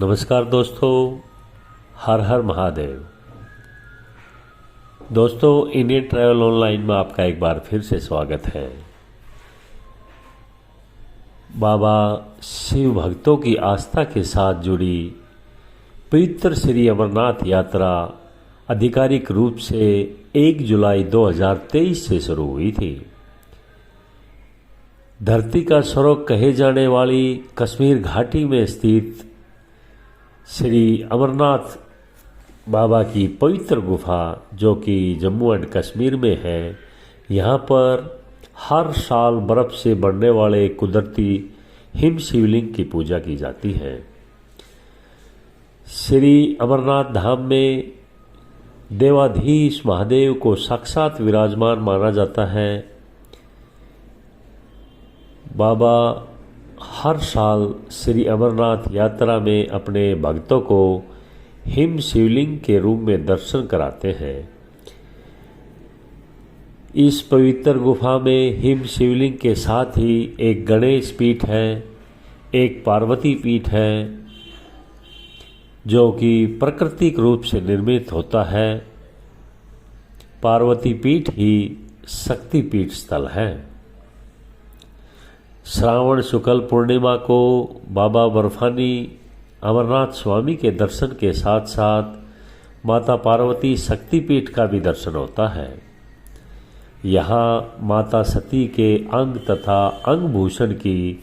नमस्कार दोस्तों, हर हर महादेव। दोस्तों, इंडियन ट्रैवल ऑनलाइन में आपका एक बार फिर से स्वागत है। बाबा शिव भक्तों की आस्था के साथ जुड़ी पवित्र श्री अमरनाथ यात्रा आधिकारिक रूप से 1 जुलाई 2023 से शुरू हुई थी। धरती का स्वर्ग कहे जाने वाली कश्मीर घाटी में स्थित श्री अमरनाथ बाबा की पवित्र गुफा, जो कि जम्मू एंड कश्मीर में है, यहाँ पर हर साल बर्फ से बनने वाले कुदरती हिम शिवलिंग की पूजा की जाती है। श्री अमरनाथ धाम में देवाधीश महादेव को साक्षात विराजमान माना जाता है। बाबा हर साल श्री अमरनाथ यात्रा में अपने भक्तों को हिम शिवलिंग के रूप में दर्शन कराते हैं। इस पवित्र गुफा में हिम शिवलिंग के साथ ही एक गणेश पीठ है, एक पार्वती पीठ है, जो कि प्राकृतिक रूप से निर्मित होता है। पार्वती पीठ ही शक्ति पीठ स्थल है। श्रावण शुक्ल पूर्णिमा को बाबा बर्फानी अमरनाथ स्वामी के दर्शन के साथ साथ माता पार्वती शक्तिपीठ का भी दर्शन होता है। यहाँ माता सती के अंग तथा अंग भूषण की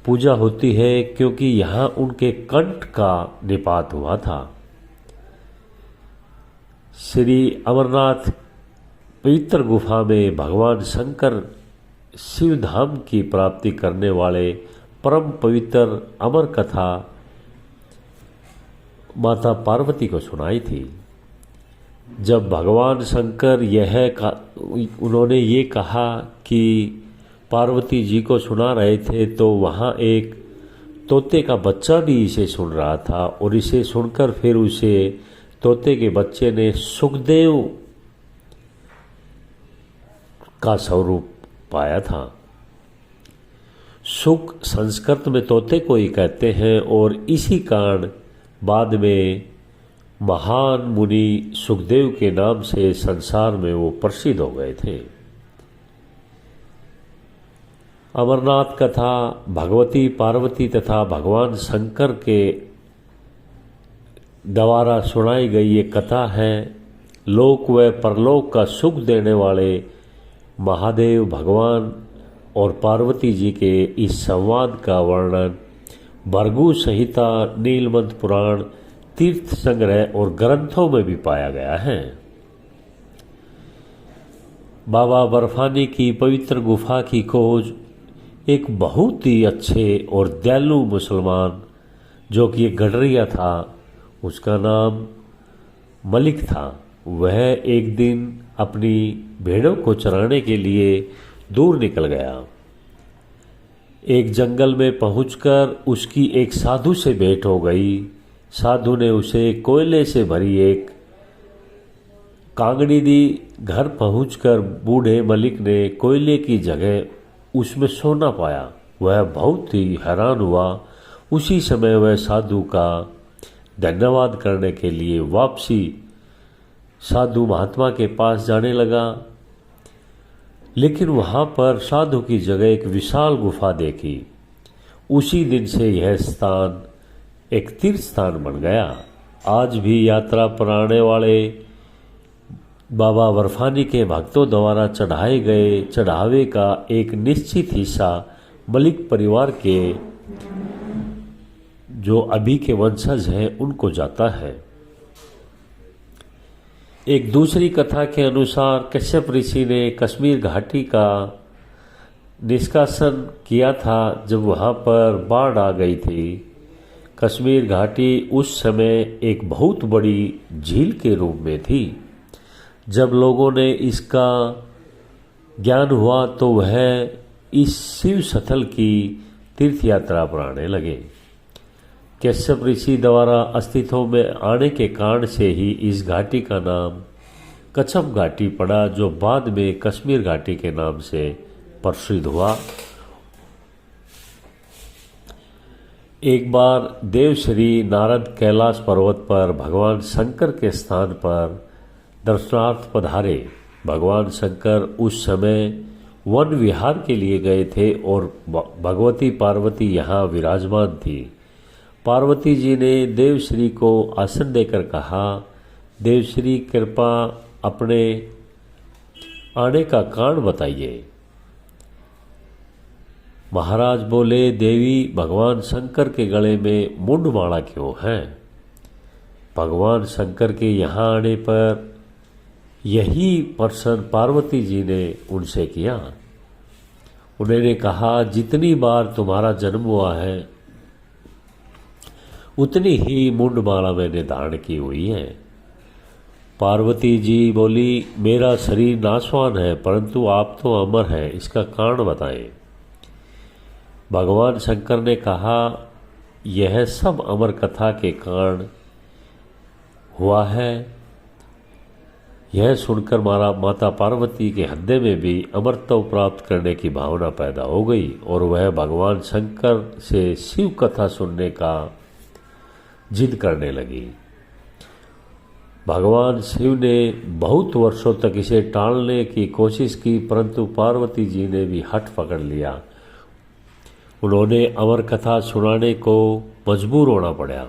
पूजा होती है, क्योंकि यहाँ उनके कंठ का निपात हुआ था। श्री अमरनाथ पवित्र गुफा में भगवान शंकर शिव धाम की प्राप्ति करने वाले परम पवित्र अमर कथा माता पार्वती को सुनाई थी। जब भगवान शंकर उन्होंने ये कहा कि पार्वती जी को सुना रहे थे, तो वहाँ एक तोते का बच्चा भी इसे सुन रहा था, और इसे सुनकर फिर उसे तोते के बच्चे ने सुखदेव का स्वरूप पाया था। सुख संस्कृत में तोते को ही कहते हैं, और इसी कारण बाद में महान मुनि सुखदेव के नाम से संसार में वो प्रसिद्ध हो गए थे। अमरनाथ कथा भगवती पार्वती तथा भगवान शंकर के द्वारा सुनाई गई ये कथा है। लोक व परलोक का सुख देने वाले महादेव भगवान और पार्वती जी के इस संवाद का वर्णन भृगु संहिता, नीलमंत पुराण, तीर्थ संग्रह और ग्रंथों में भी पाया गया है। बाबा बर्फानी की पवित्र गुफा की खोज एक बहुत ही अच्छे और दयालु मुसलमान, जो कि एक गडरिया था, उसका नाम मलिक था। वह एक दिन अपनी भेड़ों को चराने के लिए दूर निकल गया। एक जंगल में पहुंचकर उसकी एक साधु से भेंट हो गई। साधु ने उसे कोयले से भरी एक कांगड़ी दी। घर पहुंचकर बूढ़े मलिक ने कोयले की जगह उसमें सोना पाया। वह बहुत ही हैरान हुआ। उसी समय वह साधु का धन्यवाद करने के लिए वापसी साधु महात्मा के पास जाने लगा, लेकिन वहाँ पर साधु की जगह एक विशाल गुफा देखी। उसी दिन से यह स्थान एक तीर्थ स्थान बन गया। आज भी यात्रा पर आने वाले बाबा बर्फानी के भक्तों द्वारा चढ़ाए गए चढ़ावे का एक निश्चित हिस्सा मलिक परिवार के जो अभी के वंशज हैं उनको जाता है। एक दूसरी कथा के अनुसार कश्यप ऋषि ने कश्मीर घाटी का निष्कासन किया था जब वहाँ पर बाढ़ आ गई थी। कश्मीर घाटी उस समय एक बहुत बड़ी झील के रूप में थी। जब लोगों ने इसका ज्ञान हुआ तो वह इस शिव स्थल की तीर्थ यात्रा पर आने लगे। कश्यप ऋषि द्वारा अस्तित्व में आने के कारण से ही इस घाटी का नाम कच्छप घाटी पड़ा, जो बाद में कश्मीर घाटी के नाम से प्रसिद्ध हुआ। एक बार देवश्री नारद कैलाश पर्वत पर भगवान शंकर के स्थान पर दर्शनार्थ पधारे। भगवान शंकर उस समय वन विहार के लिए गए थे और भगवती पार्वती यहाँ विराजमान थी। पार्वती जी ने देवश्री को आसन देकर कहा, देवश्री कृपा अपने आने का कारण बताइए। महाराज बोले, देवी भगवान शंकर के गले में मुंडमाला क्यों है? भगवान शंकर के यहाँ आने पर यही प्रश्न पार्वती जी ने उनसे किया। उन्होंने कहा, जितनी बार तुम्हारा जन्म हुआ है उतनी ही मुंडमाला मैंने धारण की हुई है। पार्वती जी बोली, मेरा शरीर नाशवान है परंतु आप तो अमर हैं, इसका कारण बताएं। भगवान शंकर ने कहा, यह सब अमर कथा के कारण हुआ है। यह सुनकर माता पार्वती के हृदय में भी अमरत्व प्राप्त करने की भावना पैदा हो गई और वह भगवान शंकर से शिव कथा सुनने का जिद करने लगी। भगवान शिव ने बहुत वर्षों तक इसे टालने की कोशिश की परंतु पार्वती जी ने भी हठ पकड़ लिया। उन्होंने अमर कथा सुनाने को मजबूर होना पड़ा।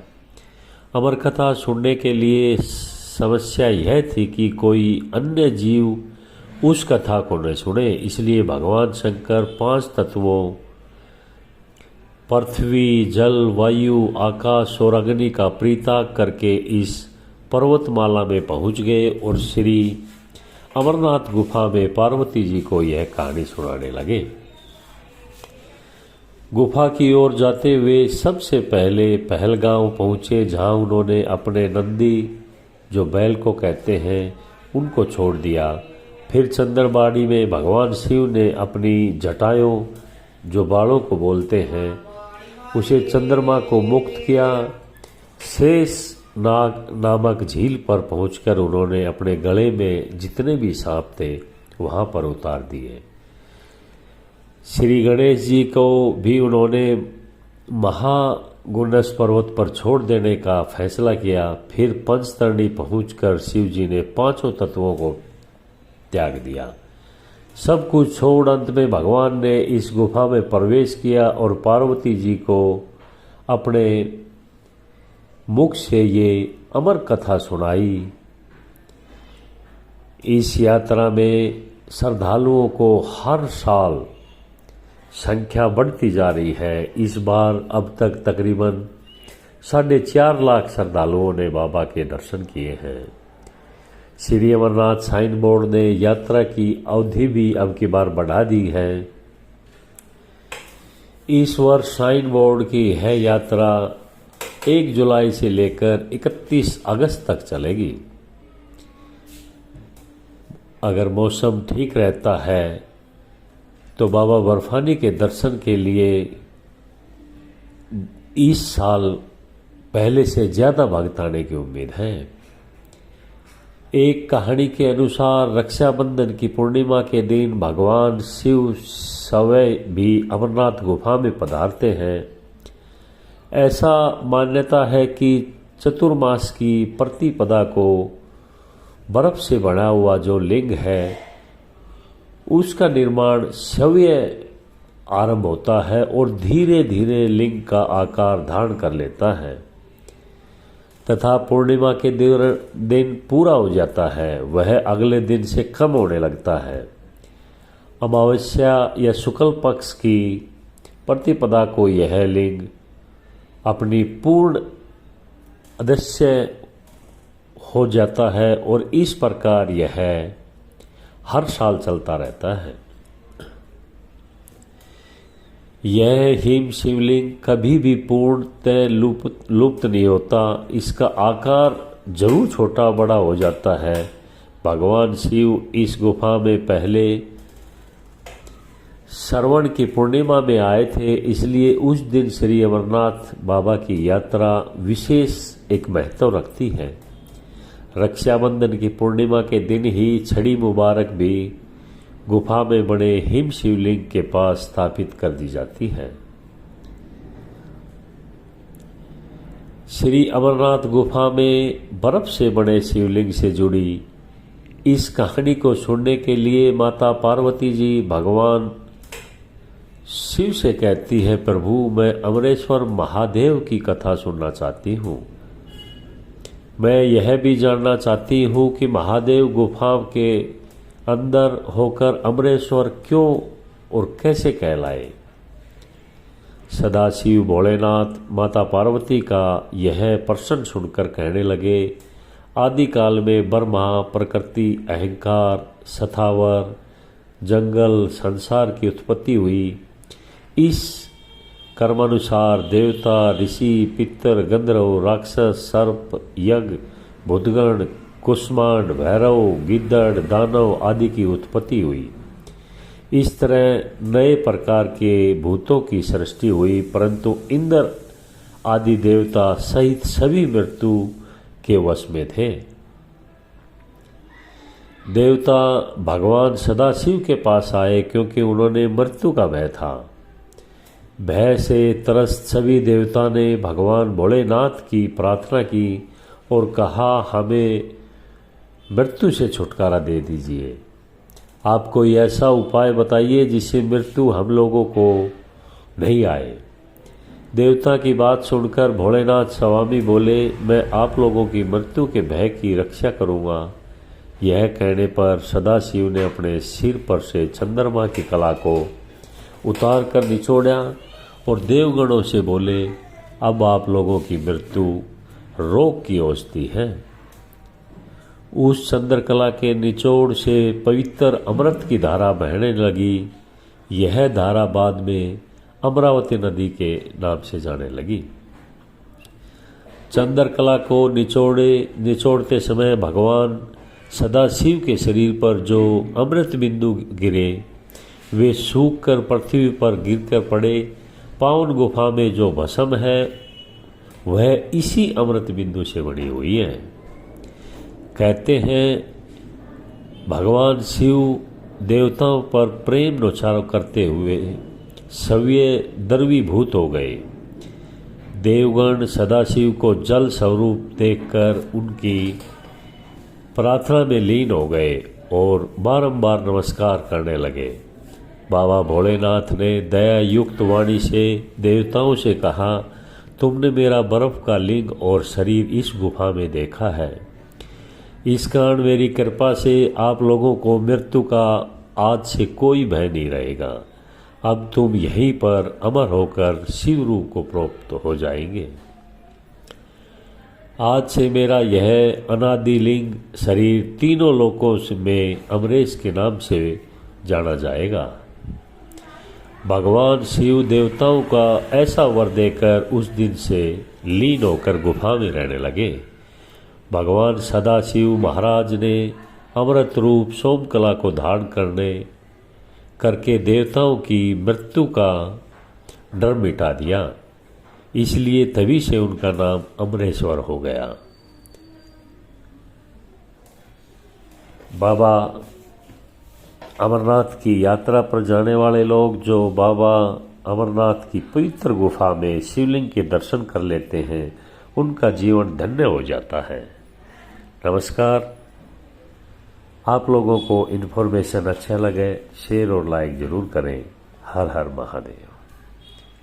अमर कथा सुनने के लिए समस्या यह थी कि कोई अन्य जीव उस कथा को न सुने, इसलिए भगवान शंकर 5 तत्वों पृथ्वी, जल, वायु, आकाश और अग्नि का परित्याग करके इस पर्वतमाला में पहुंच गए और श्री अमरनाथ गुफा में पार्वती जी को यह कहानी सुनाने लगे। गुफा की ओर जाते हुए सबसे पहले पहलगांव पहुंचे, जहां उन्होंने अपने नंदी, जो बैल को कहते हैं, उनको छोड़ दिया। फिर चंद्रबाड़ी में भगवान शिव ने अपनी जटाओं, जो बालों को बोलते हैं, उसे चंद्रमा को मुक्त किया। शेष नाग नामक झील पर पहुंचकर उन्होंने अपने गले में जितने भी सांप थे वहां पर उतार दिए। श्री गणेश जी को भी उन्होंने महागुंडस पर्वत पर छोड़ देने का फैसला किया। फिर पंचतरणी पहुंचकर शिव जी ने 5 तत्वों को त्याग दिया। सब कुछ छोड़ अंत में भगवान ने इस गुफा में प्रवेश किया और पार्वती जी को अपने मुख से ये अमर कथा सुनाई। इस यात्रा में श्रद्धालुओं को हर साल संख्या बढ़ती जा रही है। इस बार अब तक तकरीबन 4.5 लाख श्रद्धालुओं ने बाबा के दर्शन किए हैं। श्री अमरनाथ साइन बोर्ड ने यात्रा की अवधि भी अब की बार बढ़ा दी है। इस वर्ष साइन बोर्ड की यह यात्रा 1 जुलाई से लेकर 31 अगस्त तक चलेगी। अगर मौसम ठीक रहता है तो बाबा बर्फानी के दर्शन के लिए इस साल पहले से ज़्यादा भक्त आने की उम्मीद है। एक कहानी के अनुसार रक्षाबंधन की पूर्णिमा के दिन भगवान शिव स्वयं भी अमरनाथ गुफा में पधारते हैं। ऐसा मान्यता है कि चतुर्मास की प्रतिपदा को बर्फ से बना हुआ जो लिंग है उसका निर्माण स्वयं आरंभ होता है और धीरे धीरे लिंग का आकार धारण कर लेता है तथा पूर्णिमा के दिन पूरा हो जाता है, वह अगले दिन से कम होने लगता है। अमावस्या या शुक्ल पक्ष की प्रतिपदा को यह लिंग अपनी पूर्ण अदृश्य हो जाता है और इस प्रकार यह हर साल चलता रहता है। यह हिम शिवलिंग कभी भी पूर्णतः लुप्त नहीं होता। इसका आकार जरूर छोटा बड़ा हो जाता है। भगवान शिव इस गुफा में पहले श्रवण की पूर्णिमा में आए थे, इसलिए उस दिन श्री अमरनाथ बाबा की यात्रा विशेष एक महत्व रखती है। रक्षाबंधन की पूर्णिमा के दिन ही छड़ी मुबारक भी गुफा में बने हिम शिवलिंग के पास स्थापित कर दी जाती है। श्री अमरनाथ गुफा में बर्फ से बने शिवलिंग से जुड़ी इस कहानी को सुनने के लिए माता पार्वती जी भगवान शिव से कहती है, प्रभु मैं अमरेश्वर महादेव की कथा सुनना चाहती हूँ। मैं यह भी जानना चाहती हूँ कि महादेव गुफा के अंदर होकर अमरेश्वर क्यों और कैसे कहलाए। सदाशिव भोलेनाथ माता पार्वती का यह प्रश्न सुनकर कहने लगे, आदिकाल में ब्रह्मा, प्रकृति, अहंकार, सथावर, जंगल, संसार की उत्पत्ति हुई। इस कर्मानुसार देवता, ऋषि, पितर, गंधर्व, राक्षस, सर्प, यज्ञ, भूतगण, कुष्मांड, भैरव, गिद्धड़, दानव आदि की उत्पत्ति हुई। इस तरह नए प्रकार के भूतों की सृष्टि हुई, परंतु इंद्र आदि देवता सहित सभी मृत्यु के वश में थे। देवता भगवान सदाशिव के पास आए क्योंकि उन्होंने मृत्यु का भय था। भय से त्रस्त सभी देवता ने भगवान भोलेनाथ की प्रार्थना की और कहा, हमें मृत्यु से छुटकारा दे दीजिए। आप कोई ऐसा उपाय बताइए जिससे मृत्यु हम लोगों को नहीं आए। देवता की बात सुनकर भोलेनाथ स्वामी बोले, मैं आप लोगों की मृत्यु के भय की रक्षा करूंगा। यह कहने पर सदाशिव ने अपने सिर पर से चंद्रमा की कला को उतार कर निचोड़ा और देवगणों से बोले, अब आप लोगों की मृत्यु रोग की औषधि है। उस चंद्रकला के निचोड़ से पवित्र अमृत की धारा बहने लगी। यह धारा बाद में अमरावती नदी के नाम से जाने लगी। चंद्रकला को निचोड़ते समय भगवान सदाशिव के शरीर पर जो अमृत बिंदु गिरे वे सूख कर पृथ्वी पर गिरकर पड़े। पावन गुफा में जो भस्म है वह इसी अमृत बिंदु से बनी हुई है। कहते हैं भगवान शिव देवताओं पर प्रेम नौचार करते हुए सव्य द्रवीभूत हो गए। देवगण सदाशिव को जल स्वरूप देखकर उनकी प्रार्थना में लीन हो गए और बारंबार नमस्कार करने लगे। बाबा भोलेनाथ ने दया युक्त वाणी से देवताओं से कहा, तुमने मेरा बर्फ का लिंग और शरीर इस गुफा में देखा है। इस कारण मेरी कृपा से आप लोगों को मृत्यु का आज से कोई भय नहीं रहेगा। अब तुम यहीं पर अमर होकर शिव रूप को प्राप्त हो जाएंगे। आज से मेरा यह अनादि लिंग शरीर तीनों लोकों में अमरेश के नाम से जाना जाएगा। भगवान शिव देवताओं का ऐसा वर देकर उस दिन से लीन होकर गुफा में रहने लगे। भगवान सदाशिव महाराज ने अमृत रूप सोमकला को धारण करके देवताओं की मृत्यु का डर मिटा दिया। इसलिए तभी से उनका नाम अमरेश्वर हो गया। बाबा अमरनाथ की यात्रा पर जाने वाले लोग जो बाबा अमरनाथ की पवित्र गुफा में शिवलिंग के दर्शन कर लेते हैं उनका जीवन धन्य हो जाता है। नमस्कार। आप लोगों को इन्फॉर्मेशन अच्छा लगे शेयर और लाइक ज़रूर करें। हर हर महादेव।